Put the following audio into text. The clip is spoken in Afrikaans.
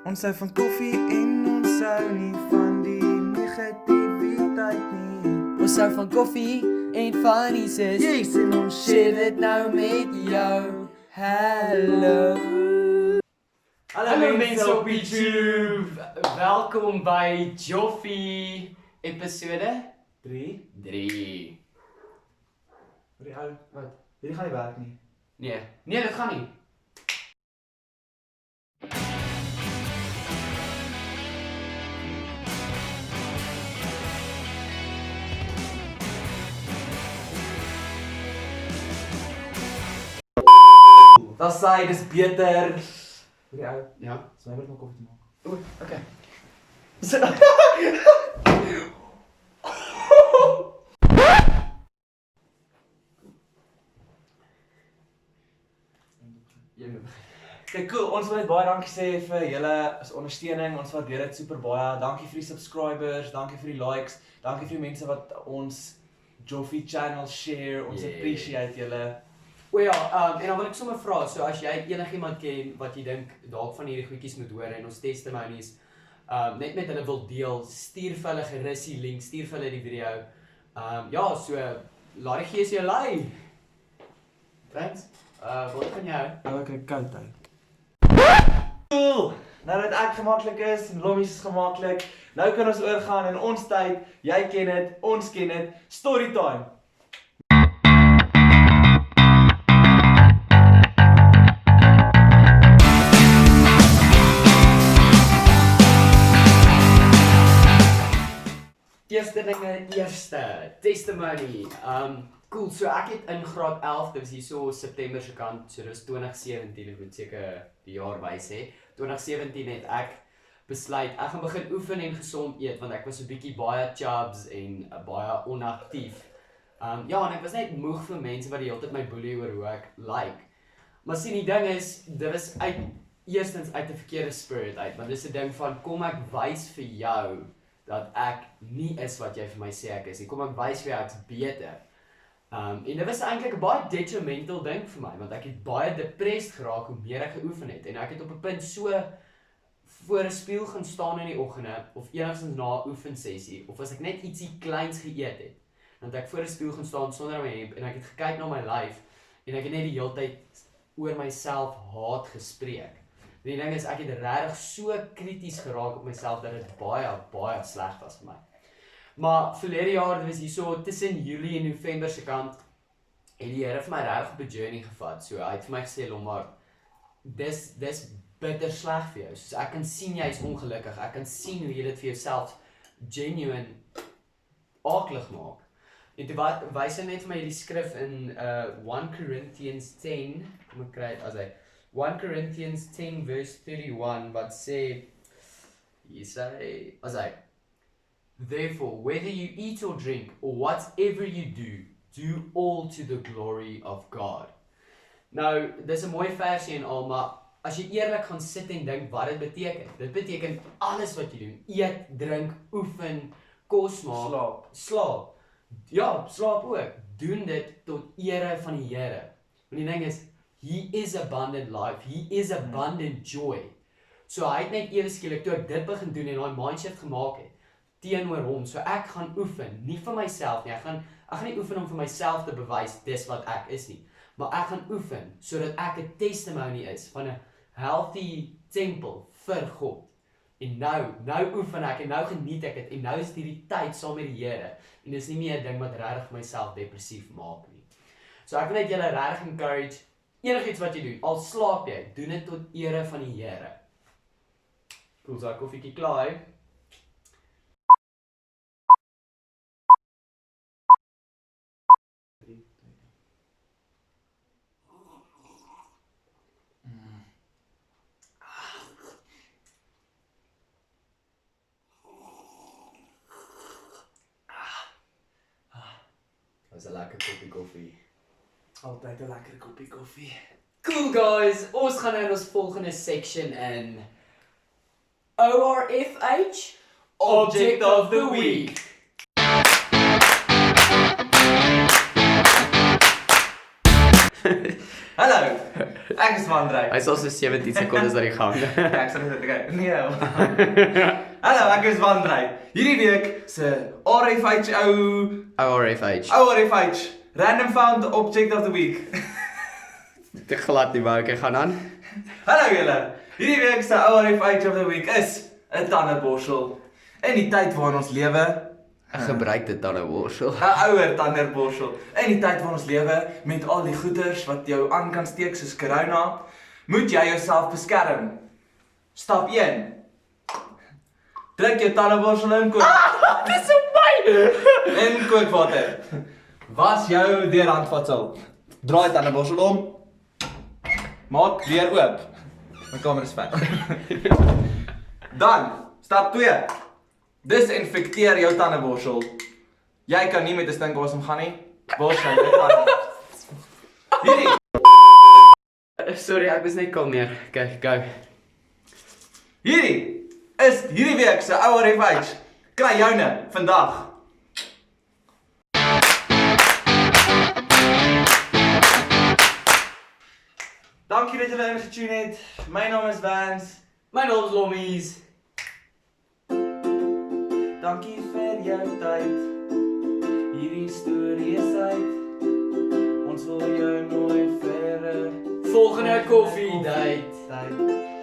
Ons hou van koffie en ons hou nie van die negativiteit nie. Ons hou van koffie en van Jesus. Yes, en ons Share dit nou met jou. Hallo. Hallo mense op YouTube. Welkom by Joffie episode 3. Vir die ou, Wat? hierdie gaan nie werk nie. Nee, dit gaan nie. Dat sê dis beter. Vir die ou, Ja. so hy moet maar koffie maak. Oei, okay. Kijk, cool, ons wil net baie dankie sê vir julle as ondersteuning, ons waardeer dit super baie. Dankie vir die subscribers, dankie vir die likes, dankie vir die mense wat ons Joffie channel share, ons Yes. appreciate julle. O ja, en dan wil ek sommer vra, so as jy enigiemand ken wat jy dink dalk van hierdie goedjies moet hoor en ons testimonies net met hulle wil deel, stuur vir hulle gerus die link, stuur vir hulle die video. Ja, so laat die gees jou lei. Thanks. Wat van jou? Nou ek koud uit. Cool! Nou dat ek gemaklik is en Lommies is gemaklik, nou kan ons oorgaan in ons tyd, jy ken dit, ons ken dit, storytime. Eerste testimony. Cool, so ek het in graad 11, dit was hier so September se kant, so dit was 2017, ek moet seker die jaar wys hê. 2017 het ek besluit, ek gaan begin oefen en gesond eet, want ek was 'n bietjie baie chubs en baie onaktief. Ja, en ek was net moeg vir mense wat die hele tyd my boelie oor hoe ek lyk. Maar sien, die ding is, dit was eerstens uit 'n verkeerde spirit uit, want dis 'n ding van, kom ek wys vir jou dat ek nie is wat jy vir my sê ek is. Kom ek wys vir jou ek's beter. En dit was eintlik 'n baie detrimental ding vir my, want ek het baie depressed geraak hoe meer ek geoefen het. En ek het op 'n punt so voor 'n spieël gaan staan in die oggende, of enigstens na 'n oefensessie, of as ek net ietsie kleins geëet het, dan het ek voor 'n spieël gaan staan sonder my hemp, en ek het gekyk na my lyf, en ek het net die hele tyd oor myself haat gespreek. Die ding is, ek het regtig so krities geraak op myself, dat dit baie sleg was vir my. Maar verlede jaar, dit was hier so tussen Julie en November se kant, het die Here vir my regtig op 'n journey gevat. So hy het vir my gesê, Lommar, dis bitter sleg vir jou. Soos ek kan sien jy is ongelukkig. Ek kan sien hoe jy dit vir jouself genuine aaklig maak. En toe wys hy net vir my hierdie skrif in 1 Corinthians 10, kom ek kry dit as hy 1 Corinthians 10 verse 31 wat sê, hier sê, as hy, therefore, whether you eat or drink, or whatever you do all to the glory of God. Nou, dis 'n mooi versie en al, maar as jy eerlik gaan sit en dink wat dit beteken alles wat jy doen, eet, drink, oefen, kos maak, slaap. Ja, slaap ook. Doen dit tot ere van die Here. Want die ding is, He is abundant life, He is abundant joy. So hy het net ewe skielik toe ek dit begin doen en daai mindshift gemaak het teenoor hom. So ek gaan oefen, nie vir myself nie. Ek gaan nie oefen om vir myself te bewys dis wat ek is nie. Maar ek gaan oefen sodat ek 'n testimony is van 'n healthy tempel vir God. En nou oefen ek en nou geniet ek dit en nou is hierdie tyd saam met die Here. En dis nie meer 'n ding wat regtig myself depressief maak nie. So ek wil net julle regtig encourage, enigiets wat jy doen, al slaap jy, doen dit tot ere van die Here. Cool, so ek koffietjie klaar, hè? Dat is 'n lekker koppie koffie. Altyd 'n lekker koppie koffie. Cool guys, ons gaan nou in ons volgende section in ORFH, Object of the Week. Hallo, ek is Mandrey. Hy's al so 17 sekondes aan die gang. Ja, ek sê net okay. Nee. Hallo, ek is Mandrey. Hierdie week se RFH ORFH. RFH Random Found Object of the Week. Te glad nie, maar ek gaan aan. Hallo julle. Hierdie week se RFH of the Week is 'n tandeborsel. In die tyd waarin ons lewe, 'n gebruikte tandeborsel. 'n ouer tandeborsel. In die tyd waarin ons lewe met al die goeters wat jou aan kan steek soos corona, moet jy jouself beskerm. Stap 1. Druk jou tandeborsel in kook. Dis so baie. In kookwater. Was jou deurhandvatsel. Draai tandeborsel om. Maak weer oop. My kamer is veilig. Dan, stap 2. Disinfekteer jou tandeborsel. Jy kan nie met 'n stinkbasem gaan nie. Borsel jou tande. Hierdie. Sorry, ek was net kalmeer. Okay, go. Hierdie is hierdie week se RFH. Kry joune vandag. Dankie dat julle ingetune het. My naam is Vance. My naam is Lommies. Dankie vir jou tyd. Hierdie storie is uit. Ons wil jou nooi vir 'n Volgende koffie date. tyd.